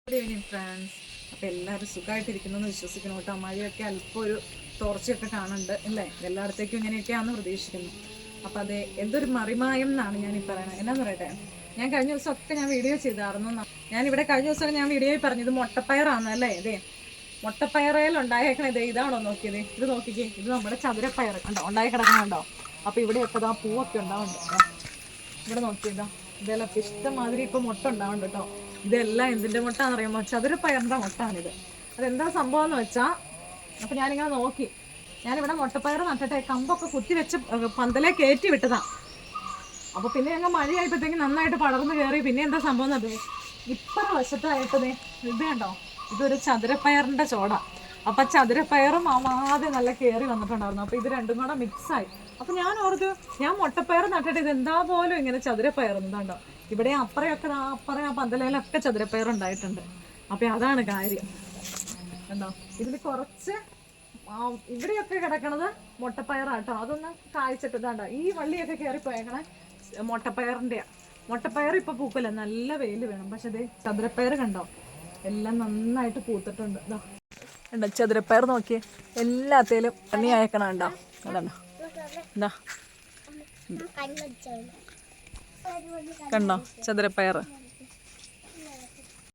Good evening friends. അപ്പോൾ എല്ലാവരും സുഖമായിട്ടിരിക്കുന്നു എന്ന് വിശ്വസിക്കണം കേട്ടോ. മഴയൊക്കെ അല്പം ഒരു തോർച്ചയൊക്കെ കാണുന്നുണ്ട് അല്ലേ? എല്ലായിടത്തേക്കും ഇങ്ങനെയൊക്കെയാണെന്ന് പ്രതീക്ഷിക്കുന്നു. അപ്പോൾ അത് എന്തൊരു മറിമായം എന്നാണ് ഞാൻ ഈ പറയുന്നത്. എന്നാന്ന് പറയട്ടെ, ഞാൻ കഴിഞ്ഞ ദിവസമൊക്കെ ഞാൻ വീഡിയോ ചെയ്തായിരുന്നു. ഞാനിവിടെ കഴിഞ്ഞ ദിവസം ഞാൻ വീഡിയോയിൽ പറഞ്ഞത് മുട്ടപ്പയറാണ് അല്ലേ? ഇതേ മുട്ടപ്പയറയിൽ ഉണ്ടായേക്കണേ ഇതാണോ നോക്കിയത്? ഇത് നോക്കിക്കേ, ഇത് നമ്മുടെ ചതുരപ്പയർ കണ്ടോ ഉണ്ടായി കിടക്കണുണ്ടോ? അപ്പോൾ ഇവിടെയൊക്കെ ഇതാ പൂവൊക്കെ ഉണ്ടാവുന്നുണ്ട്. ഇവിടെ നോക്കിയതാ ഇതെല്ലാം ഇഷ്ടമാതിരി ഇപ്പോൾ മുട്ട ഉണ്ടാവുന്നുണ്ട് കേട്ടോ. ഇതെല്ലാം എന്തിൻ്റെ മുട്ട എന്ന് പറയുമ്പോൾ ചതുരപ്പയറിൻ്റെ മുട്ടാണിത്. അതെന്താ സംഭവം എന്ന് വെച്ചാൽ, അപ്പോൾ ഞാനിങ്ങനെ നോക്കി, ഞാനിവിടെ മുട്ടപ്പയർ നട്ടിട്ട് കമ്പൊക്കെ കുത്തി വെച്ച് പന്തലേ കയറ്റി വിട്ടതാണ്. അപ്പോൾ പിന്നെ ഞങ്ങൾ മഴയായപ്പോഴത്തേക്ക് നന്നായിട്ട് പടർന്ന് കയറി. പിന്നെ എന്താ സംഭവം എന്നത്, ഇപ്പറ വശത്തായിട്ടതേ ഇത് കണ്ടോ, ഇതൊരു ചതുരപ്പയറിൻ്റെ ചോട. അപ്പം ചതുരപ്പയറും ആദ്യം നല്ല കയറി വന്നിട്ടുണ്ടായിരുന്നു. അപ്പോൾ ഇത് രണ്ടും കൂടെ മിക്സായി. അപ്പോൾ ഞാൻ ഓർത്തു, ഞാൻ മുട്ടപ്പയർ നട്ടിട്ട് ഇത് എന്താ പോലും ഇങ്ങനെ ചതുരപ്പയർ എന്താണ്ടോ. ഇവിടെ അപ്പറയൊക്കെ ആ പന്തലയിലൊക്കെ ചതുരപ്പയർ ഉണ്ടായിട്ടുണ്ട്. അപ്പോൾ അതാണ് കാര്യം. കണ്ടോ, ഇതിൽ കുറച്ച് ഇവിടെയൊക്കെ കിടക്കണത് മുട്ടപ്പയറാട്ടോ. അതൊന്ന് കായ്ച്ചിട്ട് ഇതാണ്ടോ, ഈ വള്ളിയൊക്കെ കയറി പോയേക്കണേ മുട്ടപ്പയറിൻ്റെയാണ്. മുട്ടപ്പയർ ഇപ്പോൾ പൂക്കല്ല, നല്ല വെയിൽ വേണം. പക്ഷെ ഇത് ചതുരപ്പയർ കണ്ടോ, എല്ലാം നന്നായിട്ട് പൂത്തിട്ടുണ്ട്. ഇതാ കണ്ടോ ചതുരപ്പയർ, നോക്കിയേ എല്ലാത്തേലും എണ്ണി അയക്കണം. കണ്ടോ അതാണ്ടോ, എന്താ കണ്ടോ ചതുരപ്പയർ.